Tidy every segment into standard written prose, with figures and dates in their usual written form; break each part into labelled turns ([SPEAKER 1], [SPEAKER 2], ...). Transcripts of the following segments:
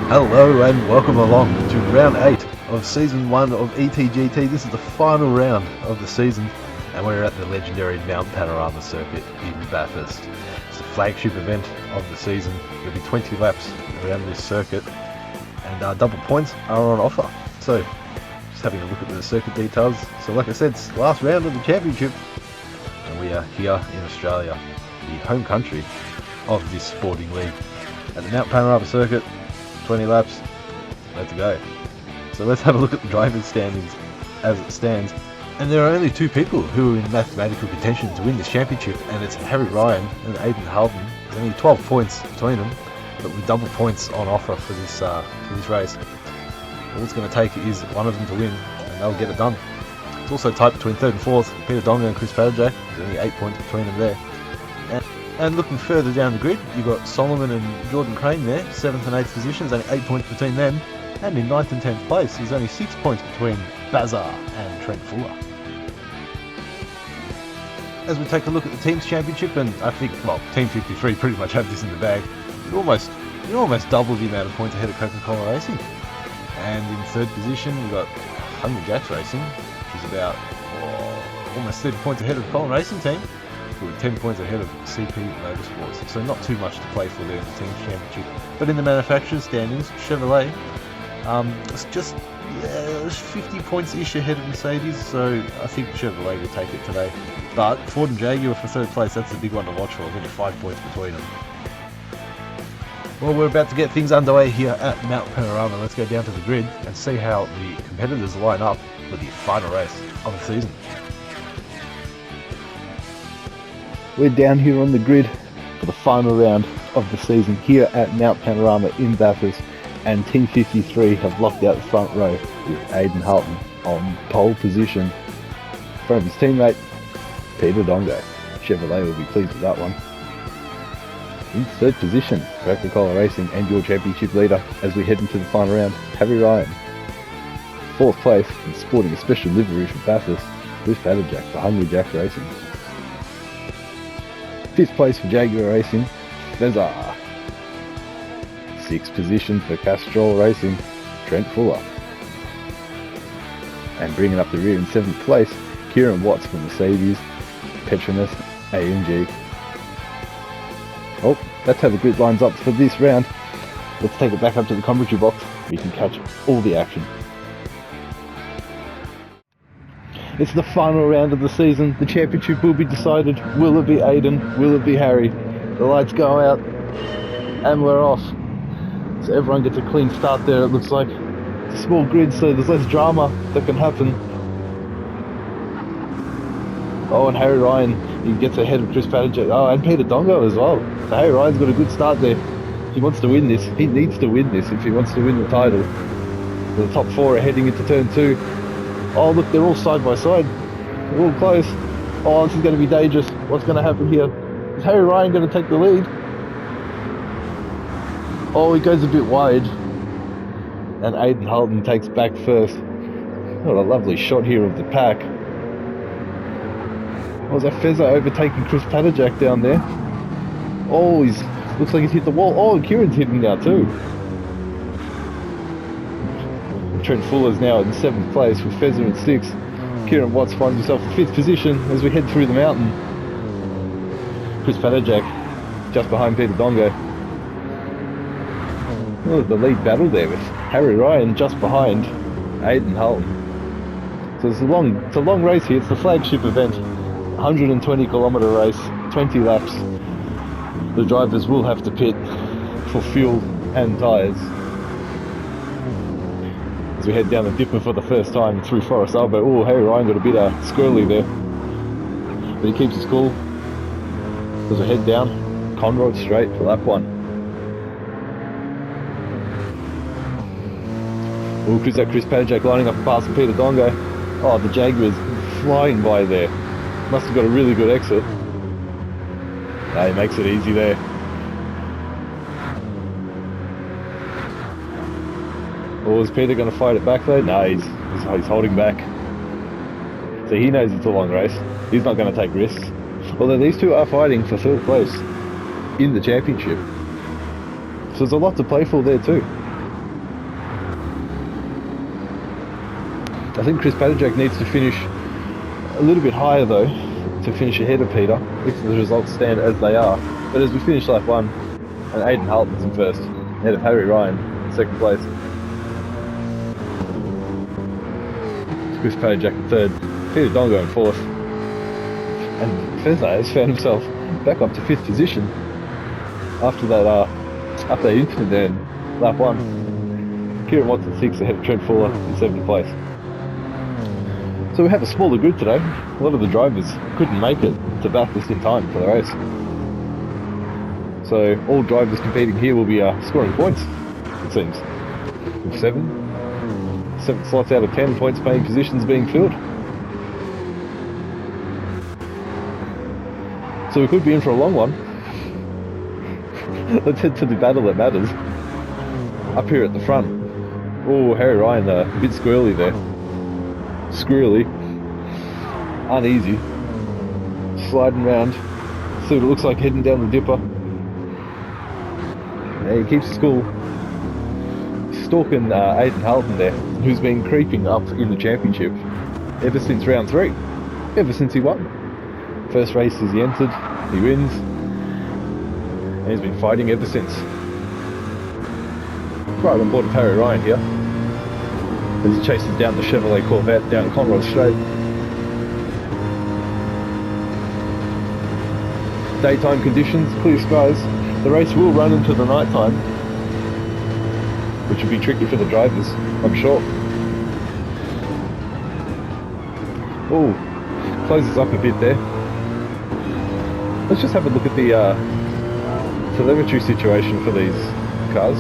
[SPEAKER 1] Hello and welcome along to round 8 of season 1 of ETGT. This is the final round of the season and we're at the legendary Mount Panorama circuit in Bathurst. It's the flagship event of the season. There'll be 20 laps around this circuit and double points are on offer. So just having a look at the circuit details. So like I said, it's the last round of the championship and we are here in Australia, the home country of this sporting league. At the Mount Panorama circuit, 20 laps, let's go. So let's have a look at the drivers' standings as it stands. And there are only two people who are in mathematical contention to win this championship, and it's Harry Ryan and Aidan Halton. There's only 12 points between them, but with double points on offer for this race. All it's going to take is one of them to win, and they'll get it done. It's also tight between 3rd and 4th, Peter Donga and Chris Padajak. There's only 8 points between them there. And looking further down the grid, you've got Solomon and Jordan Crane there, 7th and 8th positions, only 8 points between them. And in 9th and 10th place, there's only 6 points between Bazar and Trent Fuller. As we take a look at the team's championship, and I think, well, Team 53 pretty much have this in the bag. You're almost double the amount of points ahead of Coca-Cola Racing. And in 3rd position, we've got Hungry Jacks Racing, which is about almost 30 points ahead of the Colin Racing team. We're 10 points ahead of CP Motorsports, so not too much to play for there in the team's championship. But in the manufacturer's standings, Chevrolet it's just 50 points-ish ahead of Mercedes, so I think Chevrolet will take it today. But Ford and Jaguar for 3rd place, that's the big one to watch for. There's only 5 points between them. Well, we're about to get things underway here at Mount Panorama. Let's go down to the grid and see how the competitors line up for the final race of the season.
[SPEAKER 2] We're down here on the grid for the final round of the season here at Mount Panorama in Bathurst, and Team 53 have locked out the front row with Aidan Halton on pole position in front of his teammate Peter Dongo. Chevrolet will be pleased with that one. In 3rd position, Coca-Cola Racing and your championship leader as we head into the final round, Harry Ryan. 4th place and sporting a special livery for Bathurst, Chris Padajak for Hungry Jacks Racing. 5th place for Jaguar Racing, Bazar. 6th position for Castrol Racing, Trent Fuller. And bringing up the rear in 7th place, Kieran Watts for Mercedes, Petronas AMG. Oh, that's how the grid lines up for this round. Let's take it back up to the commentary box where you can catch all the action. It's the final round of the season. The championship will be decided. Will it be Aidan? Will it be Harry? The lights go out and we're off. So everyone gets a clean start there, it looks like. It's a small grid, so there's less drama that can happen. Oh, and Harry Ryan, he gets ahead of Chris Padajak. Oh, and Peter Dongo as well. So Harry Ryan's got a good start there. He wants to win this. He needs to win this if he wants to win the title. The top 4 are heading into turn 2. Oh look, they're all side by side. They're all close. Oh, this is going to be dangerous. What's going to happen here? Is Harry Ryan going to take the lead? Oh, he goes a bit wide. And Aidan Halton takes back first. What a lovely shot here of the pack. Oh, is that Fezza overtaking Chris Padajak down there? Oh, looks like he's hit the wall. Oh, and Kieran's hitting now too. Trent Fuller's now in 7th place with Fezza in 6th. Kieran Watts finds himself in 5th position as we head through the mountain. Chris Padajak just behind Peter Dongo. Oh, the lead battle there with Harry Ryan just behind Aidan Halton. So it's a long race here. It's the flagship event. 120-kilometre race, 20 laps. The drivers will have to pit for fuel and tyres. As we head down the dipper for the first time through Forest Arbo. Oh, Harry Ryan got a bit squirrely there. But he keeps his cool. As we head down Conrod Straight for lap 1. Oh, Chris Padajak lining up past Peter Dongo. Oh, the Jaguar's flying by there. Must have got a really good exit. He makes it easy there. Or is Peter going to fight it back though? No, he's holding back. So he knows it's a long race. He's not going to take risks. Although these two are fighting for 3rd place in the championship. So there's a lot to play for there too. I think Chris Paterjack needs to finish a little bit higher though, to finish ahead of Peter, if the results stand as they are. But as we finish lap 1, and Aidan Halton's in first, ahead of Harry Ryan in second place. Chris Paterjack in third, Peter Dongo in fourth, and Fezza has found himself back up to 5th position after that incident there in lap 1. Kieran Watson 6th ahead of Trent Fuller in 7th place. So we have a smaller grid today. A lot of the drivers couldn't make it to Bathurst in time for the race. So all drivers competing here will be scoring points, it seems. With 7 slots out of 10 points paying positions being filled. So we could be in for a long one. Let's head to the battle that matters. Up here at the front. Oh, Harry Ryan, a bit squirrely there. Squirrely. Uneasy. Sliding round. See what it looks like heading down the dipper. And he keeps school. Stalking Aidan Halton there, who's been creeping up in the championship ever since round 3. Ever since he won. First races he entered, he wins. And he's been fighting ever since. Right on board of Harry Ryan here, as he chases down the Chevrolet Corvette down Conrod Straight. Daytime conditions, clear skies. The race will run into the night time, which will be tricky for the drivers, I'm sure. Oh, closes up a bit there. Let's just have a look at the telemetry situation for these cars.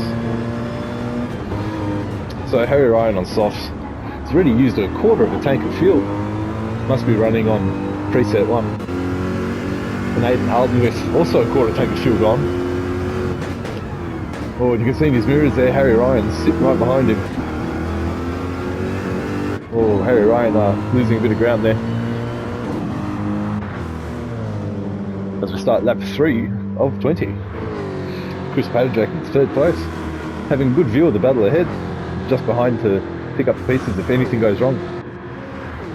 [SPEAKER 2] So Harry Ryan on softs has already used a quarter of a tank of fuel. Must be running on preset 1. And Aidan Halton with also a quarter tank of fuel gone. Oh, and you can see in his mirrors there, Harry Ryan's sitting right behind him. Oh, Harry Ryan losing a bit of ground there. As we start lap 3 of 20. Chris Paterjack in 3rd place, having a good view of the battle ahead, just behind to pick up the pieces if anything goes wrong.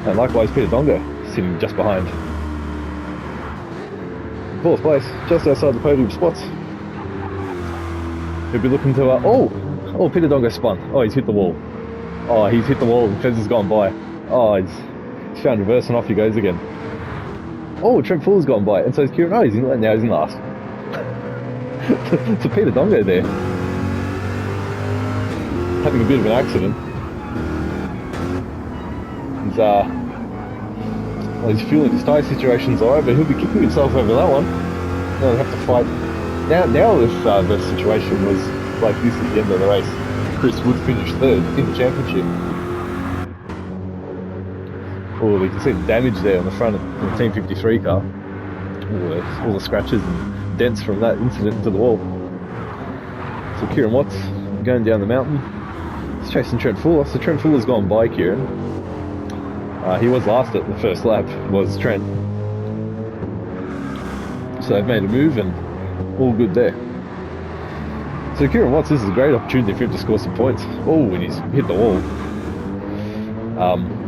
[SPEAKER 2] And likewise Peter Dongo sitting just behind. 4th place, just outside the podium spots. He'll be looking to, oh, Peter Dongo spun. Oh, he's hit the wall. Oh, he's hit the wall and Fez has gone by. Oh, he's found reverse and off he goes again. Oh, Trent Fuller's gone by, and so is Kieran. Oh, now he's in last. So Peter Dongo there, having a bit of an accident. He's feeling his tyre situation's alright, but he'll be kicking himself over that one. He'll have to fight. Now if the situation was like this at the end of the race, Chris would finish 3rd in the championship. Oh, we can see the damage there on the front of the Team 53 car. All the scratches and dents from that incident to the wall. So Kieran Watts going down the mountain. He's chasing Trent Fuller. So Trent Fuller's gone by Kieran. He was last at the first lap, was Trent. So they've made a move and all good there. So Kieran Watts, this is a great opportunity for him to score some points. Oh, and he's hit the wall.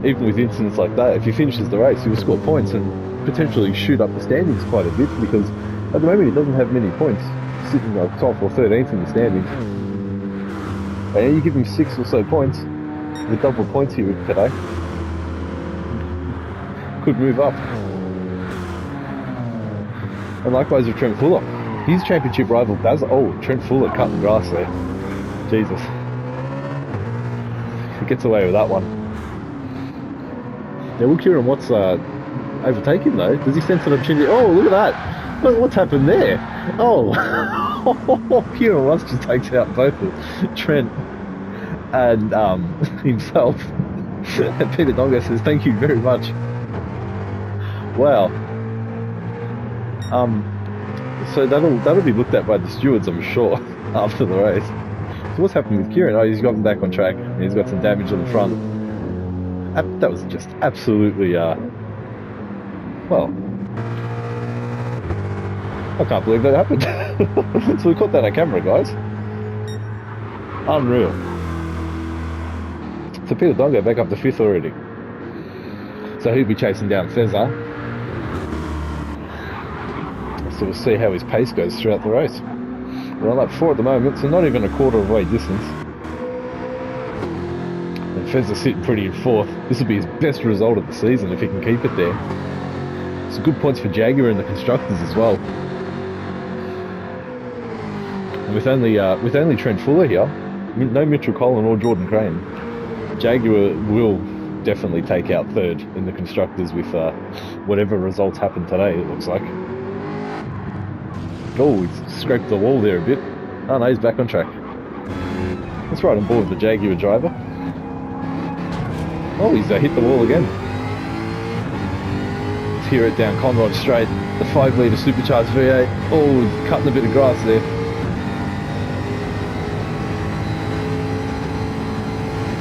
[SPEAKER 2] Even with incidents like that, if he finishes the race, he will score points and potentially shoot up the standings quite a bit, because at the moment he doesn't have many points, sitting like 12th or 13th in the standings. And you give him 6 or so points, with double points here today, could move up. And likewise with Trent Fuller, his championship rival Basil. Oh, Trent Fuller cutting grass there. Jesus. He gets away with that one. Now will Kieran Watts overtake him though? Does he sense an opportunity? Oh, look at that! What's happened there? Oh, Kieran Watts just takes out both of Trent and himself. And Peter Dongo says, "Thank you very much." Wow. So that'll be looked at by the stewards, I'm sure, after the race. So what's happening with Kieran? Oh, he's gotten back on track and he's got some damage on the front. That was just absolutely, well, I can't believe that happened. So we caught that on camera, guys. Unreal. So Peter Dongo back up to 5th already. So he'll be chasing down Fezza. So we'll see how his pace goes throughout the race. We're on lap 4 at the moment, so not even a quarter of way distance. And Fezza's sitting pretty in 4th. This will be his best result of the season if he can keep it there. Some good points for Jaguar in the constructors as well. And with only Trent Fuller here, no Mitchell Collin or Jordan Crane, Jaguar will definitely take out 3rd in the constructors with whatever results happen today, it looks like. Oh, he's scraped the wall there a bit. Oh no, he's back on track. Let's ride on board with the Jaguar driver. Oh, he's hit the wall again. Let's hear it down Conrod straight. The 5 litre supercharged V8. Oh, he's cutting a bit of grass there.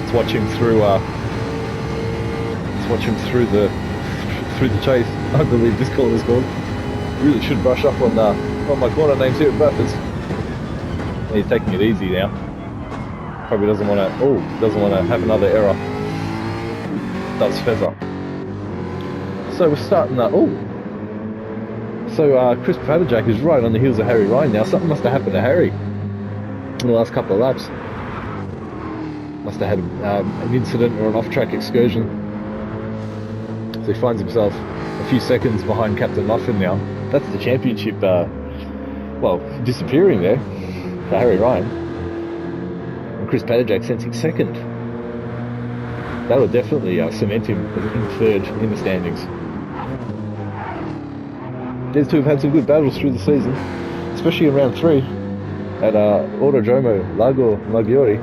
[SPEAKER 2] Let's watch him through. Let's watch him through the chase. I believe this corner's gone. Really should brush up on my corner names here at Bathurst. He's taking it easy now. Probably doesn't want to. Oh, doesn't want to have another error. Does Fezza. So we're starting that. Oh. So Chris Padajak is right on the heels of Harry Ryan now. Something must have happened to Harry in the last couple of laps. Must have had an incident or an off-track excursion. So he finds himself a few seconds behind Captain Muffin now. That's the championship, disappearing there for Harry Ryan. And Chris Padajak sensing 2nd. That will definitely cement him as in 3rd in the standings. These two have had some good battles through the season, especially in round 3 at Autodromo Lago Maggiore.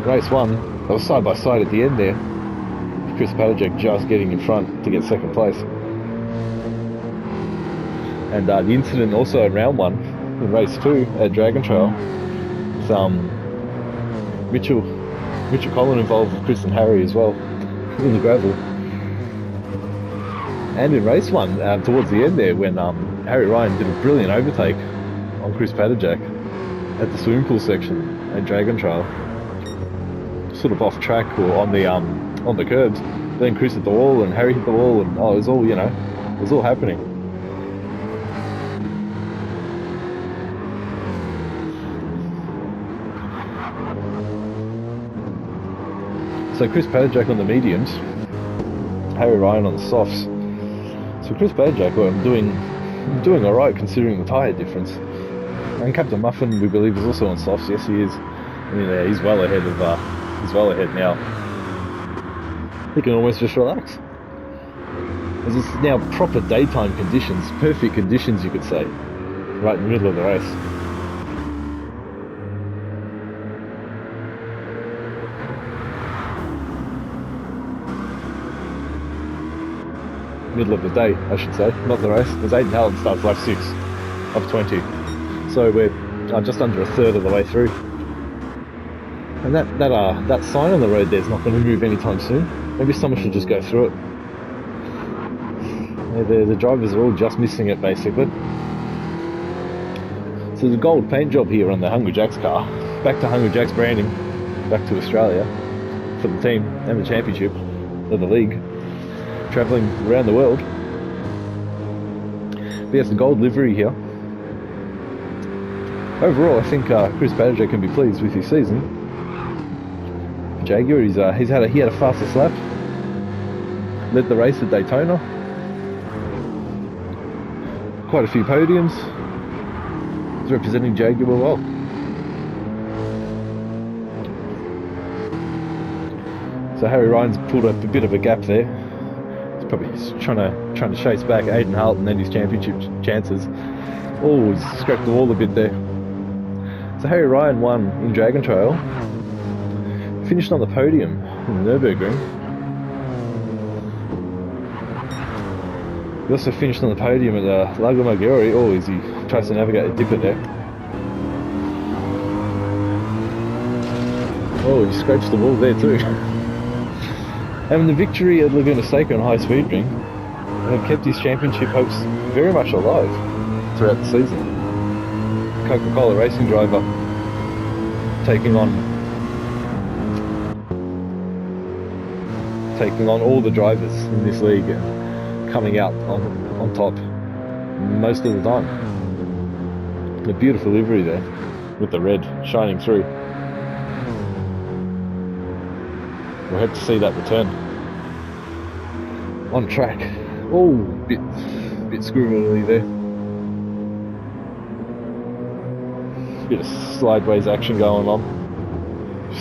[SPEAKER 2] Race 1, they were side by side at the end there. Chris Padajak just getting in front to get 2nd place. And the incident also in round 1, in race 2 at Dragon Trail, with Mitchell Collin involved with Chris and Harry as well in the gravel. And in race 1, towards the end there, when Harry Ryan did a brilliant overtake on Chris Padajak at the swimming pool section at Dragon Trail, sort of off track or on the curbs. Then Chris hit the wall and Harry hit the wall, and it was all it was all happening. So Chris Padajak on the mediums, Harry Ryan on the softs. So Chris Padajak, doing all right considering the tyre difference. And Captain Muffin, we believe, is also on softs. Yes, he is. And, he's well ahead now. He can almost just relax. As it's now proper daytime conditions, perfect conditions, you could say, right in the middle of the race. Middle of the day, I should say, not the race, because Aidan Halton starts lap 6 of 20. So we're just under a third of the way through. And that sign on the road there is not going to move anytime soon. Maybe someone should just go through it. The drivers are all just missing it, basically. So the gold paint job here on the Hungry Jacks car. Back to Hungry Jacks branding. Back to Australia for the team and the championship of the league. Travelling around the world. But yes, the gold livery here. Overall, I think Chris Padajak can be pleased with his season. Jaguar, he had a fastest lap. Led the race at Daytona. Quite a few podiums. He's representing Jaguar well. So Harry Ryan's pulled up a bit of a gap there. He's probably trying to chase back Aidan Halton and his championship chances. Oh, he's scraped the wall a bit there. So Harry Ryan won in Dragon Trail. Finished on the podium in the Nürburgring. He also finished on the podium at Lago Maggiore. Oh, as he tries to navigate a dipper there. Oh, he scrapes the wall there too. And the victory at Laguna Seca on high speed ring kept his championship hopes very much alive throughout the season. Coca-Cola racing driver taking on taking on all the drivers in this league and coming out on top most of the time. The beautiful livery there with the red shining through. We'll have to see that return on track. Oh, bit squirrely there. Bit of sideways action going on.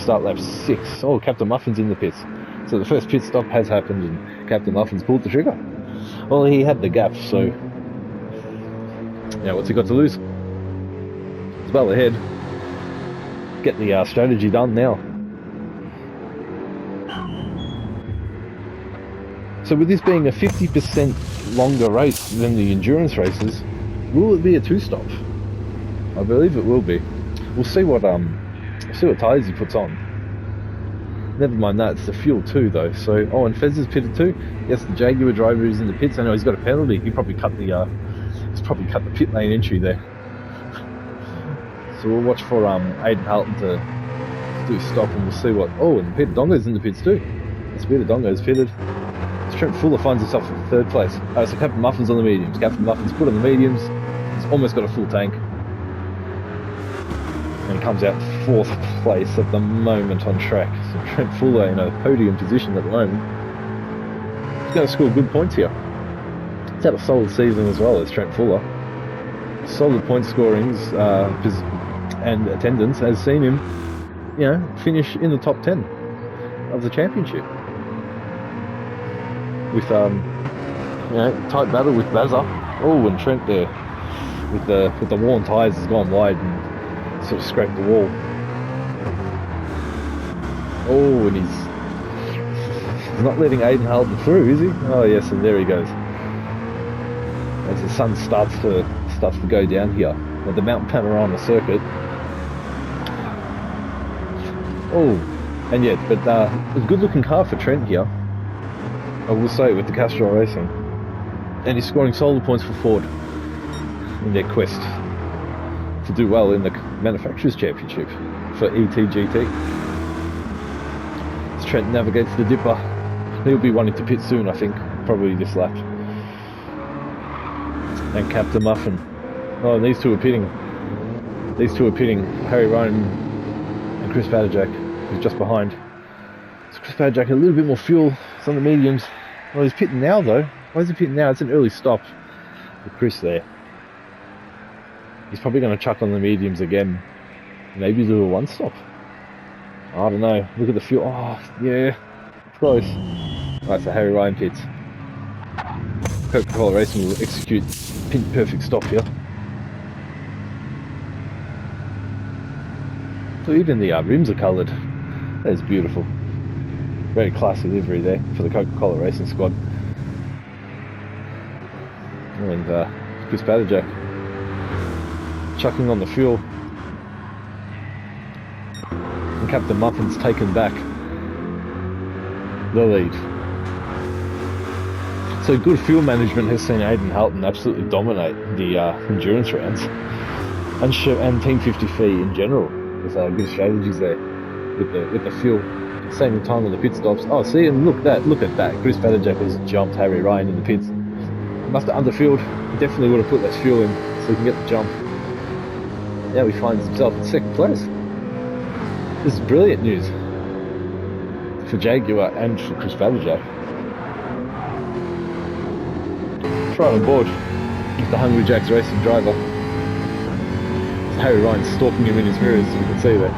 [SPEAKER 2] Start lap 6. Oh, Captain Muffin's in the pits. So the first pit stop has happened and Captain Muffin's pulled the trigger. Well, he had the gap, so yeah, what's he got to lose? It's well ahead. Get the strategy done now. So with this being a 50% longer race than the endurance races, will it be a 2-stop? I believe it will be. We'll see what tyres he puts on. Never mind that, it's the fuel too though. So and Fez is pitted too. Yes, the Jaguar driver is in the pits. I know he's got a penalty. He probably cut the pit lane entry there. So we'll watch for Aidan Halton to do a stop, and we'll see what. Oh, and Peter Dongo's in the pits too. Yes, Peter Dongo's pitted. Trent Fuller finds himself in 3rd place. So Captain Muffin's on the mediums. Captain Muffin's put on the mediums. He's almost got a full tank. And he comes out 4th place at the moment on track. So Trent Fuller in a podium position at the moment. He's going to score good points here. He's had a solid season as well as Trent Fuller. Solid point scorings and attendance has seen him, finish in the top 10 of the championship. With tight battle with Bazza. Oh, and Trent there with the worn tyres has gone wide and sort of scraped the wall. Oh, and he's not letting Aidan Halton through, is he? Oh yes, and there he goes. As the sun starts to go down here at the Mountain Panorama circuit. Oh, and yet, but a good looking car for Trent here. I will say, with the Castrol Racing, and he's scoring solid points for Ford in their quest to do well in the Manufacturers' Championship for ETGT. As Trent navigates the dipper, he'll be wanting to pit soon, I think, probably this lap. And Captain Muffin. Oh, and these two are pitting. Harry Ryan and Chris Badajak, who's just behind. So Chris Badajak a little bit more fuel. It's on the mediums. Well, he's pitting now though. Why is he pitting now? It's an early stop with Chris there. He's probably going to chuck on the mediums again. Maybe do a 1-stop. I don't know. Look at the fuel. Oh, yeah. Close. Right, so Harry Ryan pits. Coca-Cola Racing will execute pin perfect stop here. So even the rims are coloured. That is beautiful. Very classy livery there for the Coca-Cola Racing squad. And Chris Badajak chucking on the fuel. And Captain Muffin's taken back the lead. So good fuel management has seen Aidan Halton absolutely dominate the endurance rounds. And Team 50 in general. With good strategies there with the fuel. Same time on the pit stops. Oh, see, and look at that. Chris Badajak has jumped Harry Ryan in the pits. He must have underfueled. He definitely would have put less fuel in so he can get the jump. Now he finds himself in 2nd place. This is brilliant news for Jaguar and for Chris Badajak. Right on board with the Hungry Jacks Racing driver. Harry Ryan's stalking him in his mirrors, as you can see there.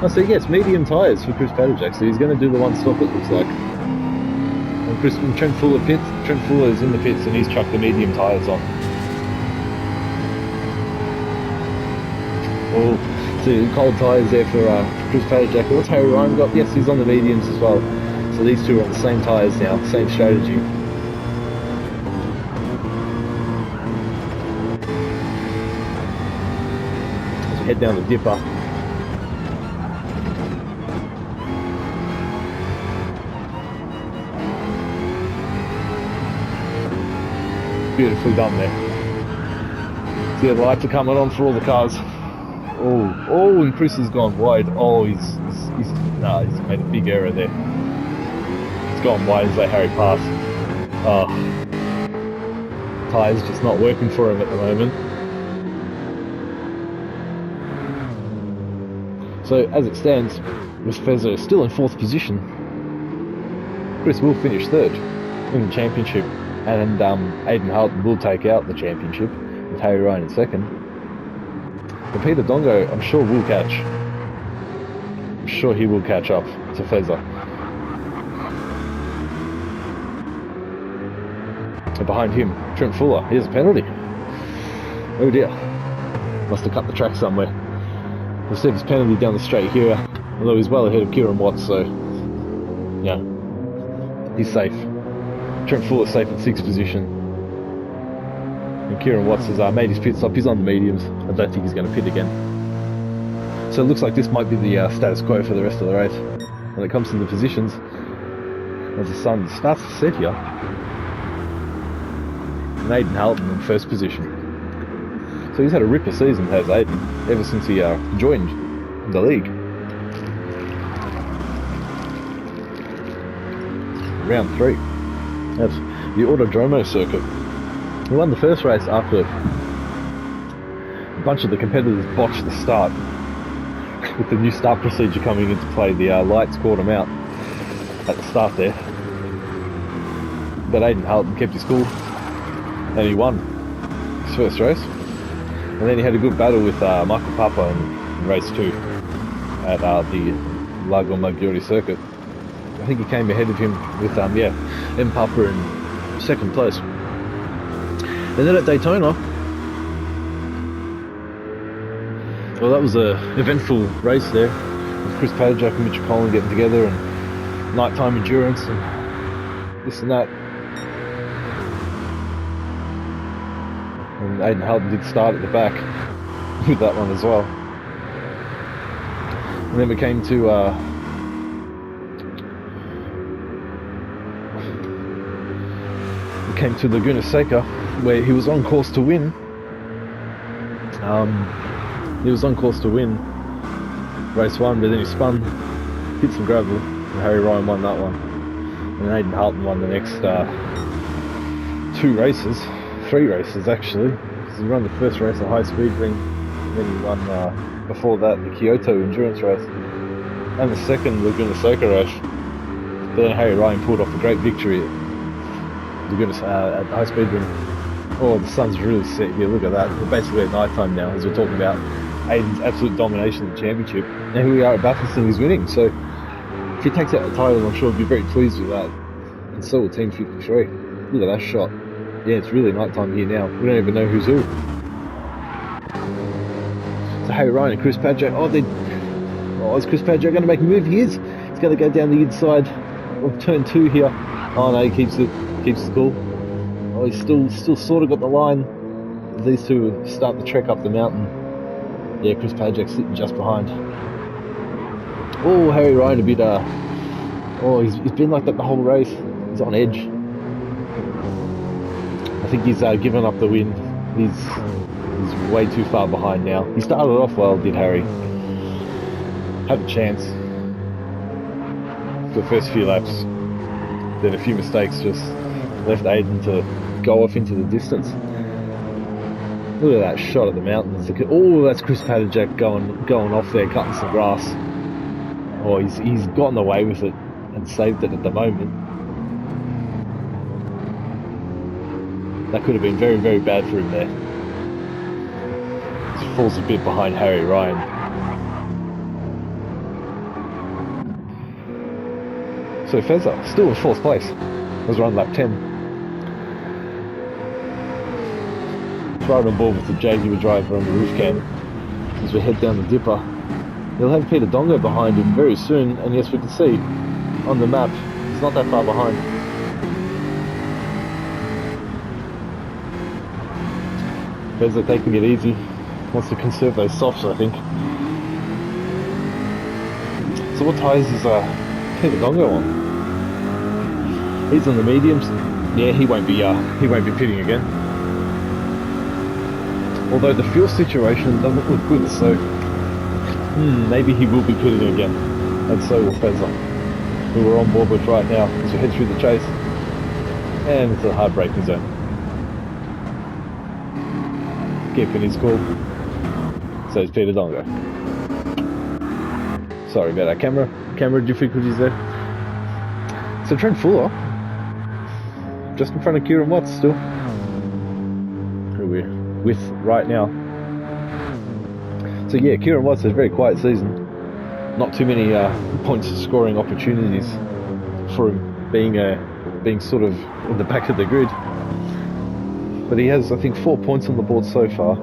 [SPEAKER 2] Oh, so he gets medium tyres for Chris Badajak, so he's going to do the 1-stop, it looks like. And Trent Fuller pits. Trent Fuller is in the pits and he's chucked the medium tyres on. Oh, so cold tyres there for Chris Badajak. What's Harry Ryan got? Yes, he's on the mediums as well. So these two are on the same tyres now, same strategy. As we head down the dipper. Beautifully done there. See, the lights are coming on for all the cars. Oh, and Chris has gone wide. Oh, he's made a big error there. He's gone wide as they hurry past. Tyres just not working for him at the moment. So as it stands, with Fezzo still in 4th position, Chris will finish 3rd in the championship, and Aidan Halton will take out the championship with Harry Ryan in 2nd. But Peter Dongo, I'm sure will catch. I'm sure he will catch up to Fezzo. And behind him, Trent Fuller. Here's a penalty. Oh dear. Must have cut the track somewhere. Received his penalty down the straight here, although he's well ahead of Kieran Watts, so yeah, he's safe. Trent Fuller's safe at 6th position. And Kieran Watts has made his pit stop. He's on the mediums. I don't think he's going to pit again. So it looks like this might be the status quo for the rest of the race. When it comes to the positions, as the sun starts to set here, and Aidan Halton in 1st position. So he's had a ripper season, has Aidan, ever since he joined the league. Round 3. That's the Autodromo circuit. He won the first race after a bunch of the competitors botched the start. With the new start procedure coming into play, the lights caught him out at the start there. But Aidan Halton kept his cool, and he won his first race. And then he had a good battle with Michael Papa in race 2 at the Lago Maggiore circuit. I think he came ahead of him with M. Papa in 2nd place. And then at Daytona, well, that was a eventful race there, with Chris Paddock and Mitchell Collin getting together, and nighttime endurance and this and that. And Aidan Halton did start at the back with that one as well. And then we came to Laguna Seca, where he was on course to win. He was on course to win race 1, but then he spun, hit some gravel, and Harry Ryan won that one. And Aidan Halton won the next 3 races actually. So he won the first race at High Speed Ring, and then he won before that the Kyoto endurance race, and the second Laguna Seca race. But then Harry Ryan pulled off a great victory at High Speed Ring. Oh, the sun's really set here, look at that. We're basically at night time now, as we're talking about Aidan's absolute domination of the championship. And here we are at Bathurst and he's winning, so if he takes out the title, I'm sure he'll be very pleased with that. And so will Team 53. Look at that shot. Yeah, it's really night time here now. We don't even know who's who. So Harry Ryan and Chris Padgett. Is Chris Padgett going to make a move? He is. He's going to go down the inside of turn 2 here. Oh no, he keeps it cool. Oh, he's still sort of got the line. These two start the trek up the mountain. Yeah, Chris Padgett sitting just behind. Oh, Harry Ryan a bit. He's been like that the whole race. He's on edge. I think he's given up the win. He's way too far behind now. He started off well, did Harry. Had a chance for the first few laps. Then a few mistakes just left Aidan to go off into the distance. Look at that shot of the mountains. That's Chris Padgett going off there, cutting some grass. Oh, he's gotten away with it and saved it at the moment. That could have been very, very bad for him there. He falls a bit behind Harry Ryan. So Fezza, still in 4th place, as we're on lap 10. Right on board with the Jaguar driver on the roof cam as we head down the dipper. He'll have Peter Dongo behind him very soon, and yes, we can see on the map, he's not that far behind. Fezza taking it easy, wants to conserve those softs, I think. So what tyres is Peter Dongo on? He's on the mediums. Yeah, he won't be pitting again. Although the fuel situation doesn't look good, so maybe he will be pitting again, and so will Fezza. who we're on board with right now as we head through the chase and into the hard braking zone. Keeping his cool. So is Peter Dongo. Sorry about our camera difficulties there. So Trent Fuller, just in front of Kieran Watts still, who we're with right now. So yeah, Kieran Watts has a very quiet season. Not too many points scoring opportunities for him, being sort of in the back of the grid. But he has, I think, 4 points on the board so far.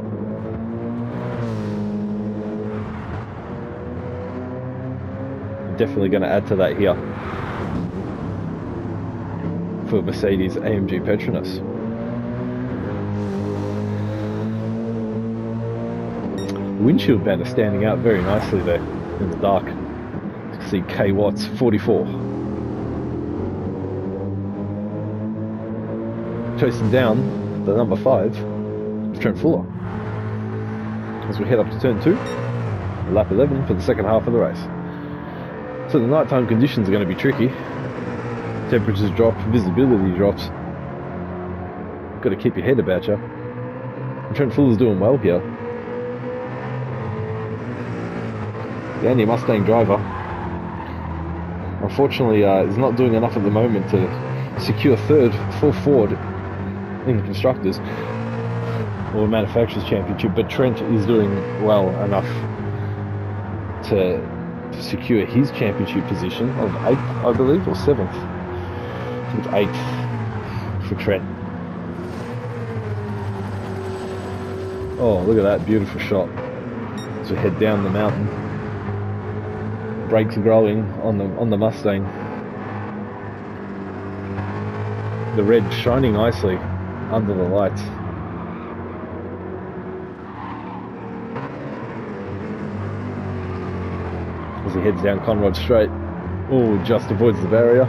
[SPEAKER 2] Definitely going to add to that here for Mercedes AMG Petronas. The windshield banner standing out very nicely there in the dark. You can see K Watts 44. Chasing down the number 5, Trent Fuller, as we head up to turn 2, lap 11 for the second half of the race. So the nighttime conditions are going to be tricky. Temperatures drop, visibility drops. Got to keep your head about you. And Trent Fuller's doing well here. The Andy Mustang driver, unfortunately, is not doing enough at the moment to secure third for Ford in the Constructors or Manufacturers Championship, but Trent is doing well enough to secure his championship position of 8th, I believe, or 7th. I think it's 8th for Trent. Oh, look at that beautiful shot as we head down the mountain. Brakes growing on the Mustang. The red shining nicely under the lights. As he heads down Conrod Straight. Oh, just avoids the barrier.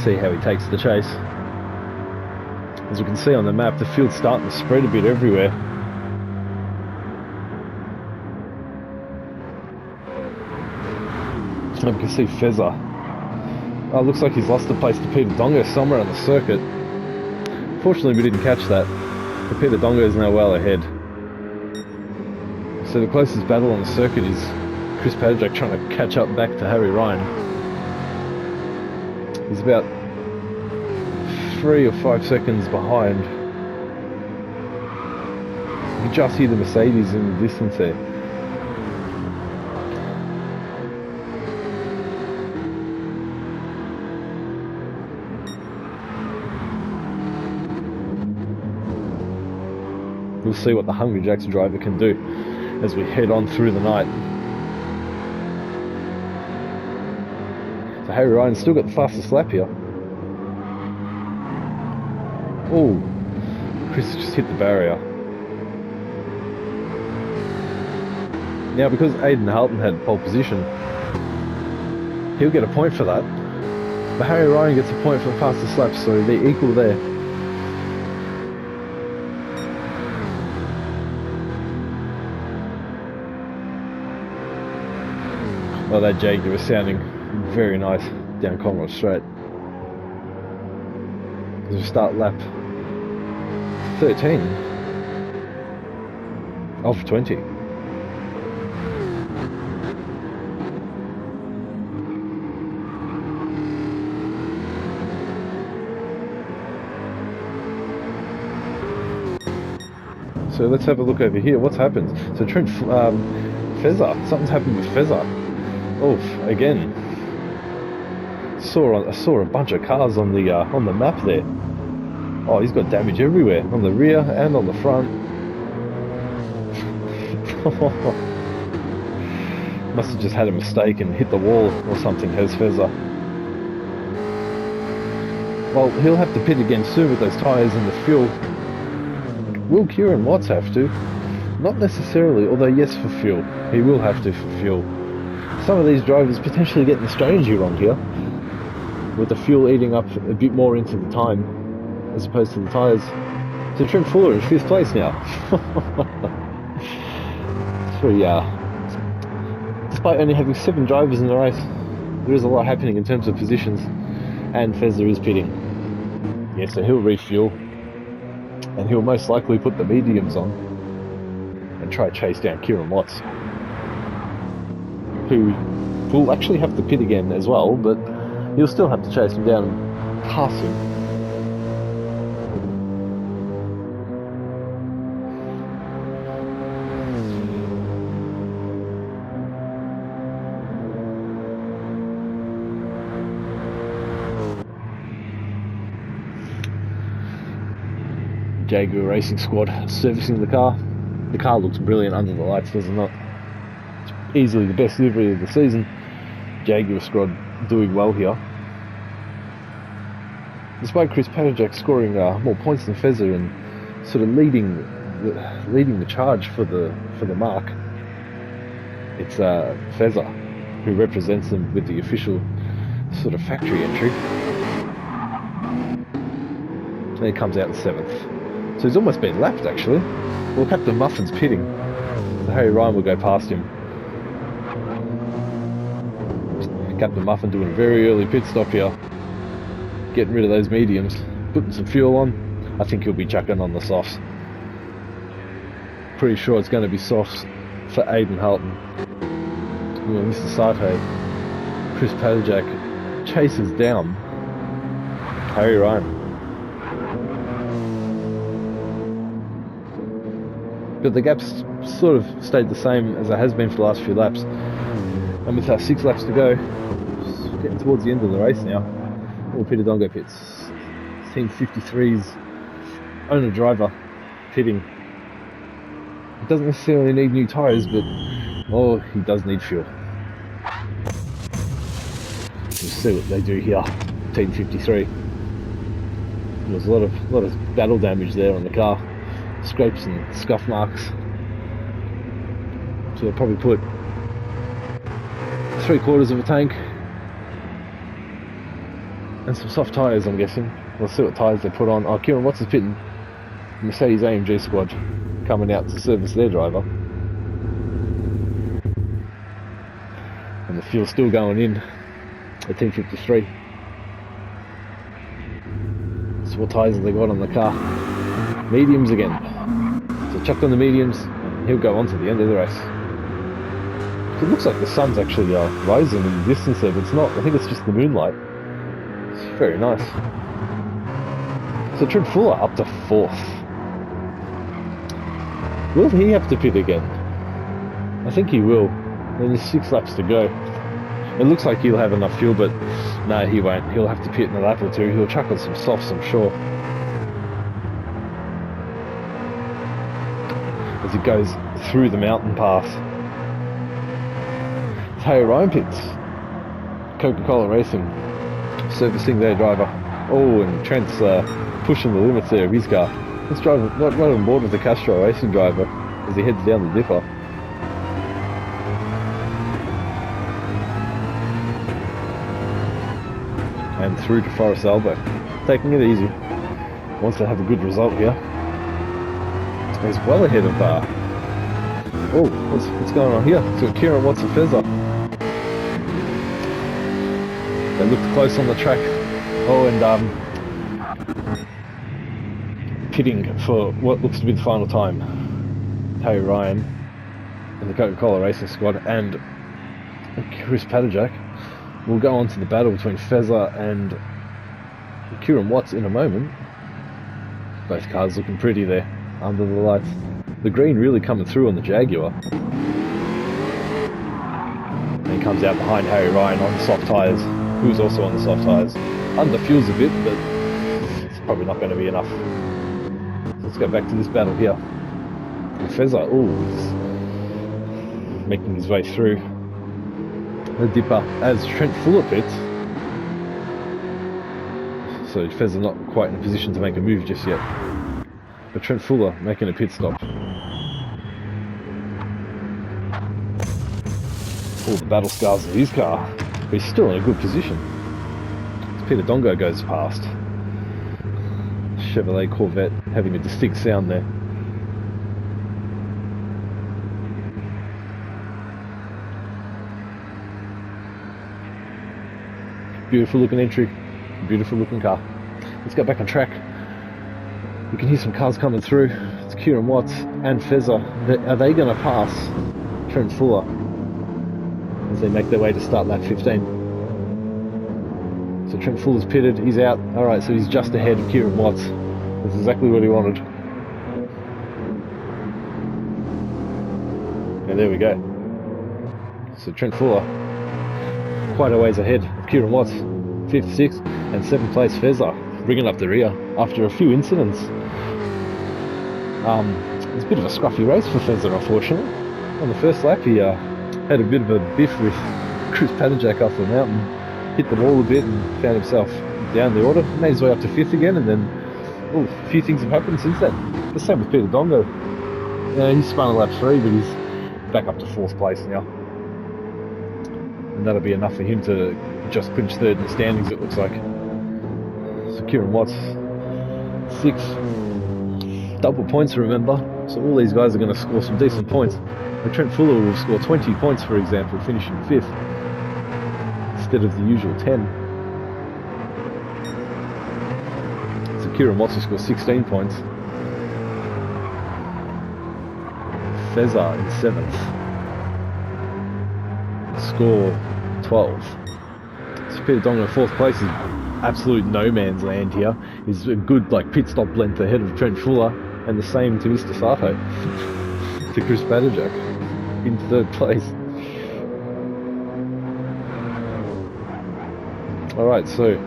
[SPEAKER 2] See how he takes the chase. As we can see on the map, the field's starting to spread a bit everywhere. And we can see Fezza. Oh, looks like he's lost the place to Peter Dongo somewhere on the circuit. Fortunately, we didn't catch that. But Peter Dongo is now well ahead. So the closest battle on the circuit is Chris Padjack trying to catch up back to Harry Ryan. He's about 3 or 5 seconds behind. You can just hear the Mercedes in the distance there. We'll see what the Hungry Jacks driver can do as we head on through the night. So Harry Ryan's still got the fastest lap here. Oh, Chris just hit the barrier. Now, because Aidan Halton had pole position, he'll get a point for that. But Harry Ryan gets a point for the fastest lap, so they're equal there. Well, that Jaguar was sounding very nice down Conrod Straight. As we start lap 13 of 20. So let's have a look over here. What's happened? So Trent Fezza, something's happened with Fezza. Oh, again. I saw a bunch of cars on the map there. Oh, he's got damage everywhere, on the rear and on the front. Must have just had a mistake and hit the wall or something, has Fezza. Well, he'll have to pit again soon with those tyres and the fuel. Will Kieran Watts have to? Not necessarily, although yes, for fuel. He will have to for fuel. Some of these drivers potentially getting the strategy wrong here. with the fuel eating up a bit more into the time as opposed to the tyres. So Trent Fuller in 5th place now. So despite only having 7 drivers in the race, there is a lot happening in terms of positions, and Fezza is pitting. Yeah, so he'll refuel, and he'll most likely put the mediums on and try to chase down Kieran Watts, who will actually have to pit again as well, but he'll still have to chase him down and pass him. Jaguar Racing Squad servicing the car. The car looks brilliant under the lights, does it not? It's easily the best livery of the season. Jaguar Squad doing well here. Despite Chris Padajak scoring more points than Fezza and sort of leading the charge for the mark, it's Fezza who represents them with the official sort of factory entry. And he comes out in 7th. So he's almost been lapped actually. Well, Captain Muffin's pitting, so Harry Ryan will go past him. Captain Muffin doing a very early pit stop here, getting rid of those mediums, putting some fuel on. I think he'll be chucking on the softs. Pretty sure it's going to be softs for Aidan Halton. Mr. Sarte, Chris Padajak chases down Harry Ryan. But the gap's sort of stayed the same as it has been for the last few laps. And with 6 laps to go, getting towards the end of the race now, all Peter Dongo pits. Team 53's owner-driver pitting. He doesn't necessarily need new tyres, but he does need fuel. We'll see what they do here, Team 53. There's a lot of battle damage there on the car. Scrapes and scuff marks. So they'll probably put 3/4 of a tank and some soft tyres, I'm guessing. We'll see what tyres they put on. Kieran Watts is pitting. Mercedes AMG squad coming out to service their driver. And the fuel's still going in at Team 53. So what tyres have they got on the car? Mediums again. So chucked on the mediums, and he'll go on to the end of the race. It looks like the sun's actually rising in the distance there, but it's not. I think it's just the moonlight. It's very nice. So Trent Fuller up to 4th. Will he have to pit again? I think he will. There's 6 laps to go. It looks like he'll have enough fuel, but no, he won't. He'll have to pit in a lap or 2. He'll chuck on some softs, I'm sure. As he goes through the mountain path. Harry Ryan pits. Coca-Cola Racing servicing their driver. And Trent's pushing the limits there of his car. Let's drive right on board with the Castro Racing driver as he heads down the dipper. And through to Forest Elbow. Taking it easy. Wants to have a good result here. He's well ahead of what's going on here? So Kieran Watts and Fezza. They looked close on the track. And pitting for what looks to be the final time. Harry Ryan and the Coca-Cola Racing Squad and Chris Padajak will go on to the battle between Fezza and Kieran Watts in a moment. Both cars looking pretty there under the lights. The green really coming through on the Jaguar. And he comes out behind Harry Ryan on soft tyres, who's also on the soft tyres. Under fuels a bit, but it's probably not going to be enough. So let's go back to this battle here. And Fezza, he's making his way through the dipper as Trent Fuller pits. So Fezza not quite in a position to make a move just yet. But Trent Fuller making a pit stop. All the battle scars of his car, but he's still in a good position. Peter Dongo goes past. Chevrolet Corvette having a distinct sound there. Beautiful looking entry, beautiful looking car. Let's get back on track. You can hear some cars coming through. It's Kieran Watts and Fezza. Are they going to pass Trent Fuller as they make their way to start lap 15? So Trent Fuller's pitted, he's out. Alright, so he's just ahead of Kieran Watts. That's exactly what he wanted. And there we go. So Trent Fuller, quite a ways ahead of Kieran Watts. 5th, 6th and 7th place Fezza, bringing up the rear after a few incidents. It's a bit of a scruffy race for Fezza, unfortunately. On the first lap he had a bit of a biff with Chris Padajak off the mountain, hit the wall a bit and found himself down the order, made his way up to 5th again, and then a few things have happened since then. The same with Peter Dongo. He spun a lap 3, but he's back up to 4th place now. And that'll be enough for him to just clinch 3rd in the standings, it looks like. So Kieran Watts, 6th. Double points, remember. So all these guys are going to score some decent points. And Trent Fuller will score 20 points, for example, finishing 5th. Instead of the usual 10. So Kieran Watts will score 16 points. Fezza in 7th. Score 12. So Peter Dongo in 4th place is absolute no man's land here. He's a good pit stop length ahead of Trent Fuller, and the same to Mr. Sato, to Chris Padajak in 3rd place. Alright, so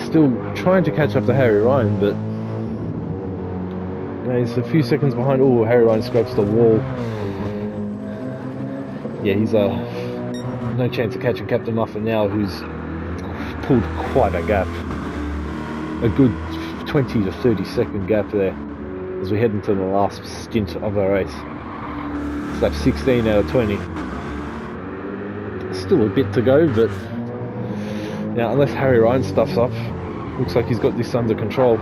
[SPEAKER 2] still trying to catch up to Harry Ryan, but he's a few seconds behind. Oh, Harry Ryan scrapes the wall. Yeah, he's no chance of catching Captain Muffin now, who's pulled quite a gap. A good 20 to 30 second gap there as we head into the last stint of the race. It's lap 16 out of 20. Still a bit to go, but now unless Harry Ryan stuffs up, looks like he's got this under control.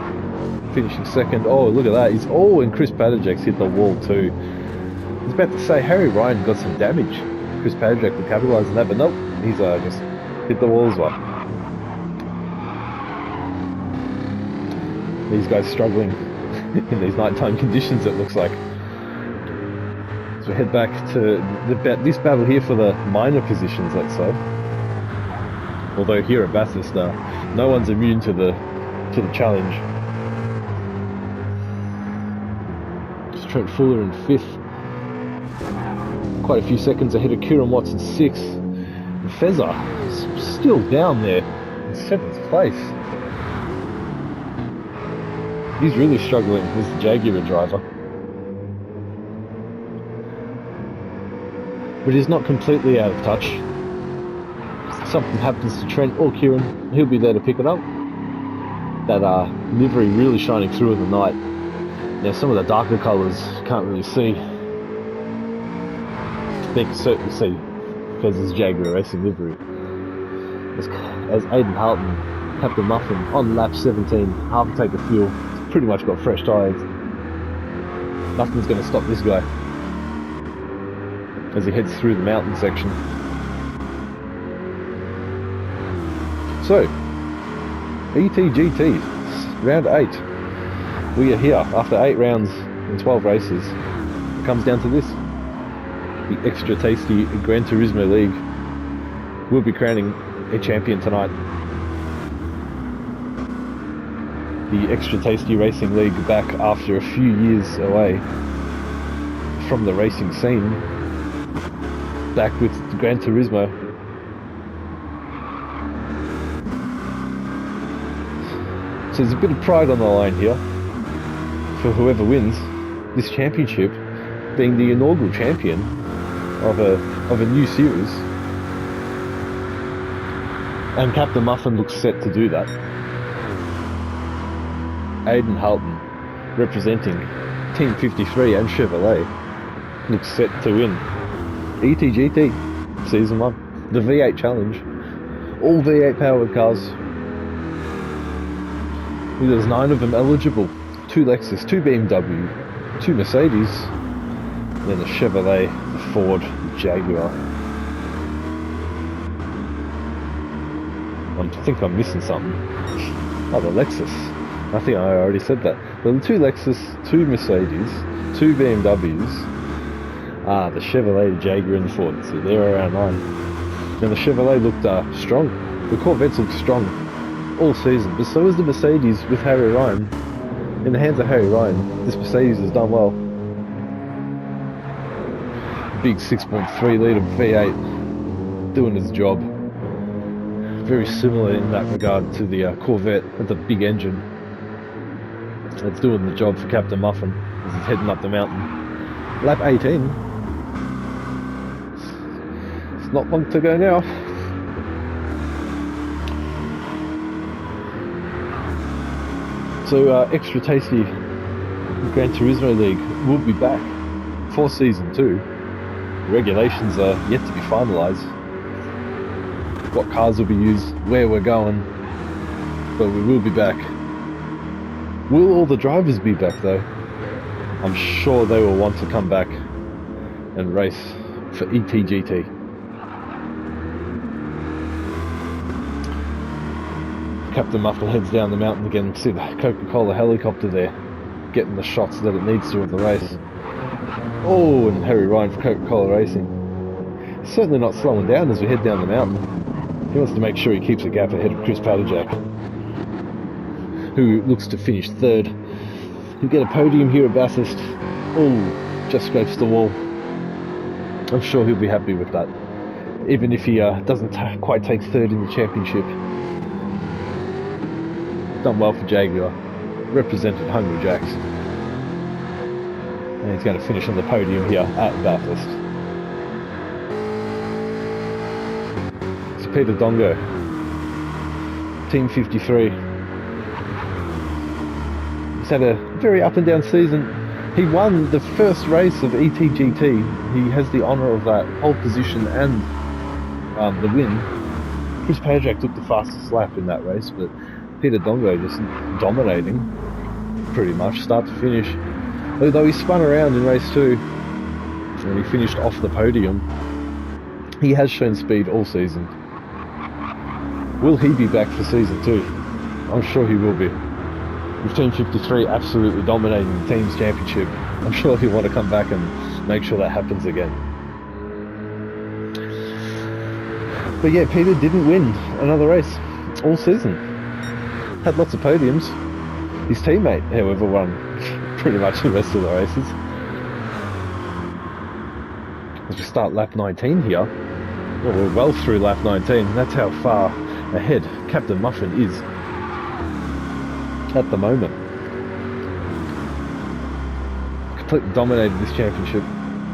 [SPEAKER 2] Finishing 2nd. Oh, look at that. And Chris Padajak's hit the wall too. I was about to say Harry Ryan got some damage. Chris Padajak will capitalise on that, but nope, he's just hit the wall as well. These guys struggling in these nighttime conditions, it looks like. So we head back to this battle here for the minor positions, let's say. Although here at Bathurst, no one's immune to the challenge. Just Trent Fuller in 5th. Quite a few seconds ahead of Kieran Watts in 6th. And Fezza still down there in 7th place. He's really struggling as the Jaguar driver. But he's not completely out of touch. If something happens to Trent or Kieran, he'll be there to pick it up. That livery really shining through in the night. Now some of the darker colours you can't really see. They can certainly see Fez's Jaguar racing livery. As Aidan Halton, Captain Muffin, on lap 17, half a tank of fuel, pretty much got fresh tyres. Nothing's going to stop this guy as he heads through the mountain section. So, ETGT, round 8. We are here after 8 rounds in 12 races. It comes down to this. The extra tasty Gran Turismo League will be crowning a champion tonight. The extra tasty racing league back after a few years away from the racing scene, back with Gran Turismo. So there's a bit of pride on the line here for whoever wins this championship, being the inaugural champion of a new series, and Captain Muffin looks set to do that. Aidan Halton, representing Team 53 and Chevrolet, looks set to win ETGT Season 1, the V8 Challenge. All V8 powered cars There's 9 of them eligible. 2 Lexus, 2 BMW, 2 Mercedes, and then a Chevrolet, a Ford, a Jaguar. I think I'm missing something. Oh, the Lexus. I think I already said that. The 2 Lexus, 2 Mercedes, 2 BMWs, the Chevrolet, the Jaguar and the Ford. So they're around 9. And the Chevrolet looked strong. The Corvettes looked strong all season, but so is the Mercedes with Harry Ryan. In the hands of Harry Ryan, this Mercedes has done well. Big 6.3 litre V8, doing its job. Very similar in that regard to the Corvette with the big engine. It's doing the job for Captain Muffin as he's heading up the mountain. Lap 18. It's not long to go now. So Extra Tasty Gran Turismo League will be back for Season 2. The regulations are yet to be finalised. What cars will be used, where we're going, but we will be back. Will all the drivers be back though? I'm sure they will want to come back and race for ETGT. Captain Muffin heads down the mountain again. See the Coca-Cola helicopter there, getting the shots that it needs to of the race. Oh, and Harry Ryan for Coca-Cola Racing. Certainly not slowing down as we head down the mountain. He wants to make sure he keeps a gap ahead of Chris Padderjack, who looks to finish 3rd. He'll get a podium here at Bathurst. Oh, just scrapes the wall. I'm sure he'll be happy with that, even if he doesn't quite take 3rd in the championship. Done well for Jaguar, represented Hungry Jacks. And he's going to finish on the podium here at Bathurst. It's Peter Dongo, Team 53. He's had a very up and down season. He won the first race of ETGT. He has the honour of that pole position and the win. Chris Padderjack took the fastest lap in that race, but Peter Dongo just dominating pretty much start to finish. Although he spun around in race 2 and he finished off the podium, he has shown speed all season. Will he be back for Season 2? I'm sure he will be. With Team 53 absolutely dominating the team's championship, I'm sure he'll want to come back and make sure that happens again. But yeah, Peter didn't win another race all season. Had lots of podiums. His teammate, however, won pretty much the rest of the races. As we start lap 19 here, well, we're well through lap 19. That's how far ahead Captain Muffin is at the moment. Completely dominated this championship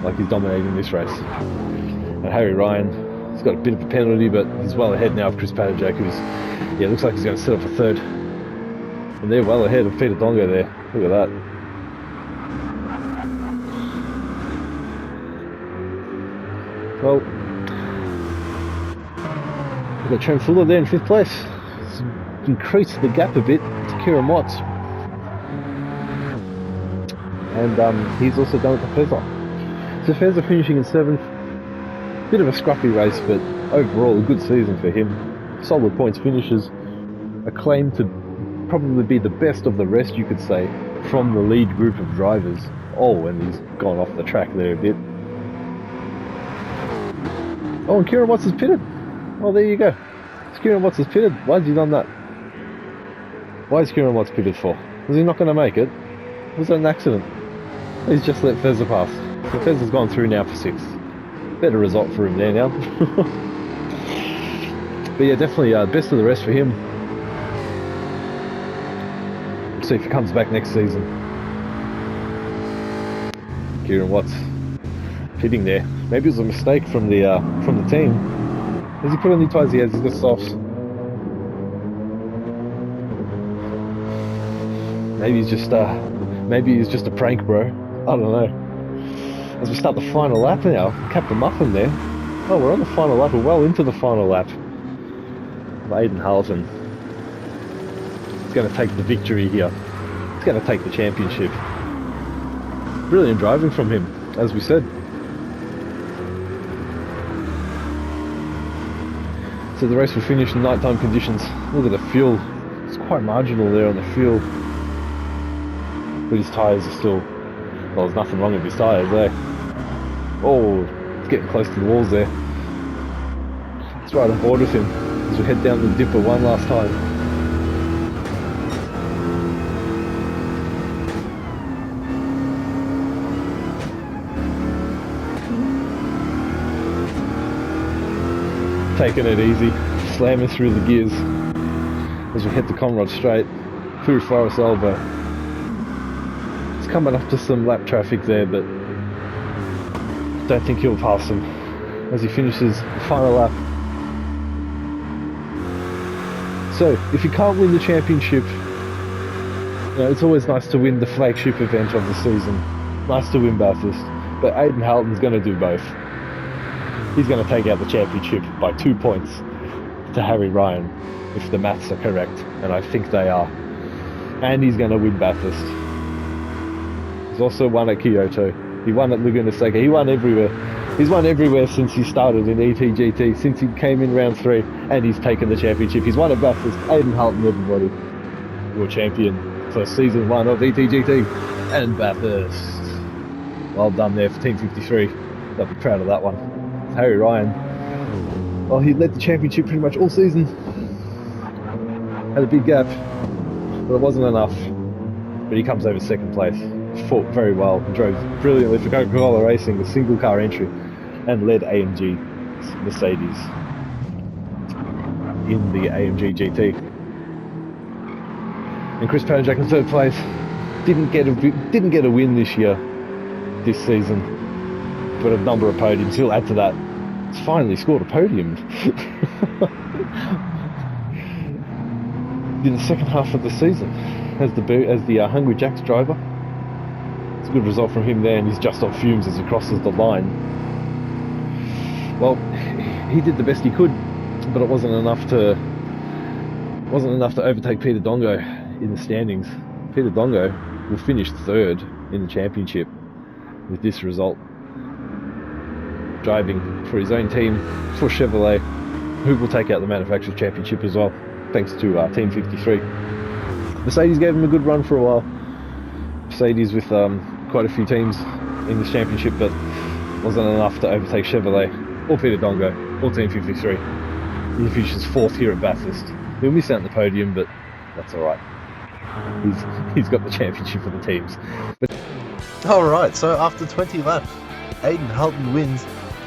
[SPEAKER 2] like he's dominating this race. And Harry Ryan, he's got a bit of a penalty, but he's well ahead now of Chris Padderjack, who's, yeah, looks like he's going to set up for 3rd. And they're well ahead of Peter Dongo there. Look at that. Well, we've got Trent Fuller there in 5th place. It's increased the gap a bit to Kieran Watts. And he's also done it to Fezza. So Fezza finishing in 7th. Bit of a scruffy race, but overall a good season for him. Solid points finishes. A claim to probably be the best of the rest, you could say, from the lead group of drivers. Oh, and he's gone off the track there a bit. Oh, and Kieran Watts has pitted. Oh, there you go. Kieran Watts has pitted. Why has he done that? Why is Kieran Watts pitted for? Was he not going to make it? Was that an accident? He's just let Fezza pass. So Fezza's gone through now for 6th. Better result for him there now. But yeah, definitely best of the rest for him. See if he comes back next season. Kieran Watts pitting there. Maybe it was a mistake from the team. Has he put on the tyres? He has. He's got softs. Maybe he's just a prank, bro. I don't know. As we start the final lap now, Captain Muffin there. Oh, we're on the final lap. We're well into the final lap of Aidan Harleton. He's going to take the victory here. He's going to take the championship. Brilliant driving from him, as we said. So the race will finish in nighttime conditions. Look at the fuel. It's quite marginal there on the fuel. But his tyres are still... Well, there's nothing wrong with his tyres there. Oh, it's getting close to the walls there. Let's ride on board with him as we head down the dipper one last time. Taking it easy, slamming through the gears as we head to Conrod Straight through Forest Elbow. It's coming up to some lap traffic there, but don't think he'll pass them as he finishes the final lap. So, if you can't win the championship, you know, it's always nice to win the flagship event of the season. Nice to win Bathurst, but Aidan Halton's going to do both. He's going to take out the championship by 2 points to Harry Ryan, if the maths are correct, and I think they are. And he's going to win Bathurst. He's also won at Kyoto. He won at Laguna Seca. He won everywhere. He's won everywhere since he started in ETGT, since he came in round 3, and he's taken the championship. He's won at Bathurst. Aidan Halton, everybody. Your champion for season 1 of ETGT and Bathurst. Well done there for Team 53. They'll be proud of that one. Harry Ryan. Well, he led the championship pretty much all season. Had a big gap, but it wasn't enough. But he comes over second place. Fought very well, drove brilliantly for Coca-Cola Racing, the single car entry, and led AMG Mercedes in the AMG GT. And Chris Padajak in third place. Didn't get a win this season, but a number of podiums. He'll add to that. He's finally scored a podium in the second half of the season as the Hungry Jacks driver. It's a good result from him there, and he's just on fumes as he crosses the line. Well, he did the best he could, but it wasn't enough to overtake Peter Dongo in the standings. Peter Dongo will finish third in the championship with this result, driving for his own team, for Chevrolet, who will take out the Manufacturers' Championship as well, thanks to Team 53. Mercedes gave him a good run for a while. Mercedes with quite a few teams in this championship, but wasn't enough to overtake Chevrolet or Peter Dongo or Team 53. He finishes 4th here at Bathurst. He'll miss out on the podium, but that's alright. He's got the championship for the teams.
[SPEAKER 1] Alright, so after 20 laps, Aidan Halton wins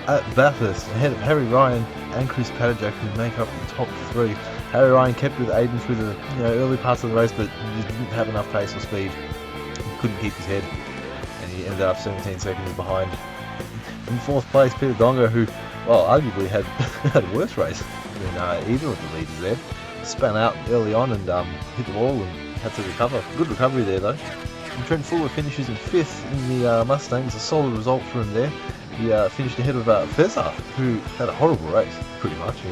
[SPEAKER 1] at Bathurst ahead of Harry Ryan and Chris Padajak, who make up the top 3. Harry Ryan kept with Aidan through the early parts of the race, but just didn't have enough pace or speed. He couldn't keep his head, and he ended up 17 seconds behind. In 4th place, Peter Dongo, who, well, arguably had a worse race than either of the leaders there. Spun out early on and hit the wall and had to recover. Good recovery there, though. And Trent Fuller finishes in 5th in the Mustangs. A solid result for him there. He finished ahead of Fezza, who had a horrible race, pretty much. He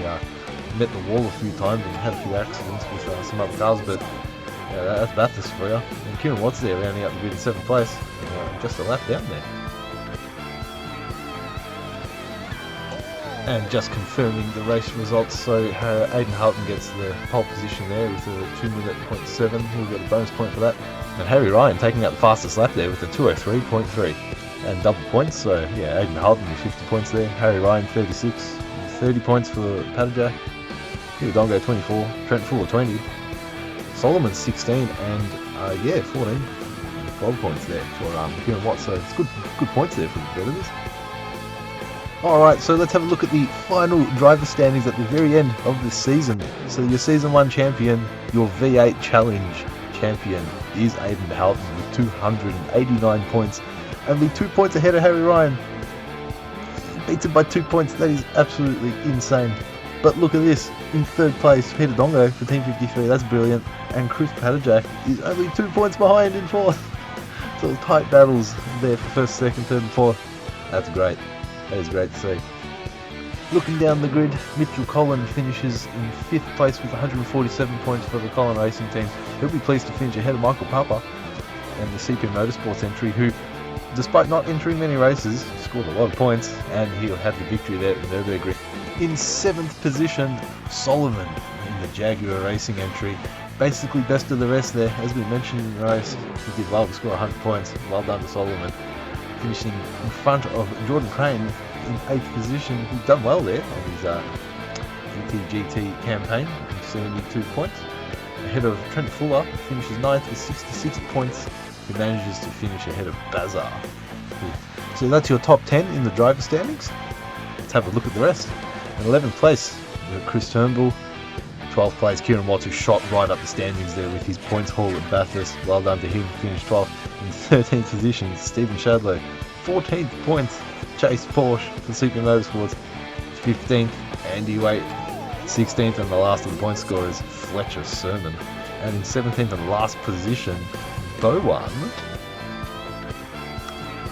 [SPEAKER 1] met the wall a few times and had a few accidents with some other cars, but that's Bathurst for you. And Kieran Watts there rounding up the grid in 7th place, just a lap down there. And just confirming the race results, so Aidan Halton gets the pole position there with a 2:07. He'll get a bonus point for that. And Harry Ryan taking out the fastest lap there with a 2:03.3 and double points. So yeah, Aidan Halton with 50 points there. Harry Ryan 36, 30 points for Padajak. Peter Dongo 24, Trent Fuller 20, Solomon 16, and 14, 12 points there for Kieran Watts. So it's good points there for the competitors. Alright, so let's have a look at the final driver standings at the very end of this season. So your Season 1 champion, your V8 Challenge champion, is Aidan Halton with 289 points. Only 2 points ahead of Harry Ryan. Beats him by 2 points, that is absolutely insane. But look at this, in 3rd place, Peter Dongo for Team 53, that's brilliant. And Chris Padajak is only 2 points behind in 4th. So tight battles there for 1st, 2nd, 3rd and 4th. That's great. That is great to see. Looking down the grid, Mitchell Collin finishes in 5th place with 147 points for the Collin Racing team. He'll be pleased to finish ahead of Michael Papa and the CP Motorsports entry, who, despite not entering many races, scored a lot of points, and he'll have the victory there at the Nürburgring. In 7th position, Solomon in the Jaguar Racing entry. Basically best of the rest there. As we mentioned in the race, he did well to score 100 points. Well done to Solomon. Finishing in front of Jordan Crane in 8th position. He's done well there on his ETGT campaign with 72 points. Ahead of Trent Fuller, finishes 9th with 66 points. He manages to finish ahead of Bazar. So that's your top 10 in the driver standings. Let's have a look at the rest. In 11th place, we've got Chris Turnbull. 12th place, Kieran Watts, who shot right up the standings there with his points haul at Bathurst. Well done to him, finished 12th. In 13th position, Stephen Shadlow. 14th points, Chase Porsche for CP Motorsports. 15th, Andy Waite. 16th, and the last of the point scorers, Fletcher Sermon. And in 17th and last position, Bowan.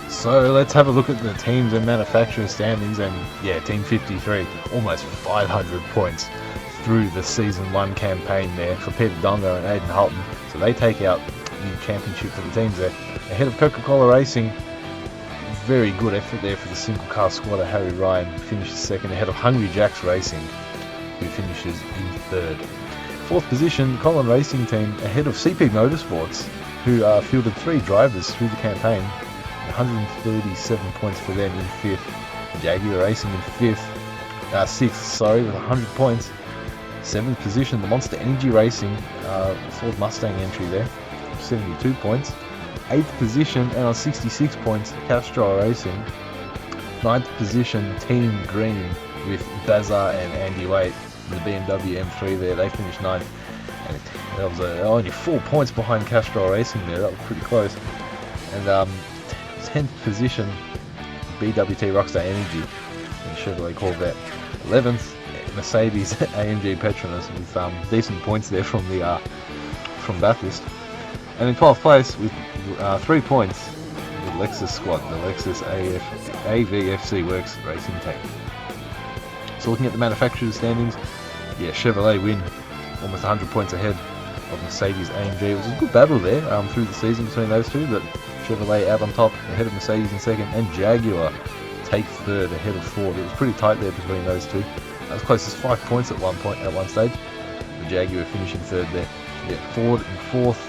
[SPEAKER 1] So let's have a look at the teams and manufacturer standings, and yeah, Team 53, almost 500 points through the Season 1 campaign there for Peter Dongo and Aidan Halton. So they take out the championship for the teams there. Ahead of Coca-Cola Racing, very good effort there for the single car squad. Harry Ryan finishes 2nd, ahead of Hungry Jacks Racing, who finishes in 3rd. 4th position, Collin Racing Team, ahead of CP Motorsports, who fielded 3 drivers through the campaign. 137 points for them in 5th. Jaguar Racing in 6th, with 100 points. 7th position, the Monster Energy Racing, Ford Mustang entry there, 72 points. 8th position, and on 66 points, Castrol Racing. 9th position, Team Green with Bazar and Andy Waite, the BMW M3 there, they finished 9th. And that was only 4 points behind Castrol Racing there, that was pretty close. And 10th position, BWT Rockstar Energy and Chevrolet Corvette. 11th, Mercedes AMG Petronas with decent points there from Bathurst. And in 12th place with 3 points, the Lexus squad, the Lexus AVFC Works Racing Team. So looking at the manufacturer's standings, yeah, Chevrolet win, almost 100 points ahead of Mercedes AMG. It was a good battle there through the season between those two, but Chevrolet out on top, ahead of Mercedes in 2nd, and Jaguar take 3rd ahead of Ford. It was pretty tight there between those two. As close as 5 points at one stage. The Jaguar finishing 3rd there. Yeah, Ford in 4th,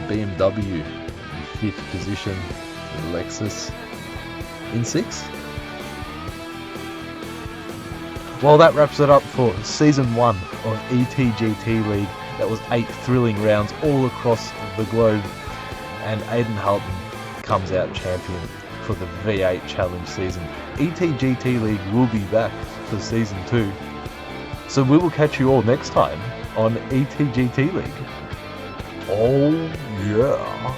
[SPEAKER 1] BMW in 5th position, and Lexus in 6th. Well, that wraps it up for Season 1 of ETGT League. That was 8 thrilling rounds all across the globe, and Aidan Halton comes out champion for the V8 Challenge season. ETGT League will be back for Season 2, so we will catch you all next time on ETGT League. Oh yeah.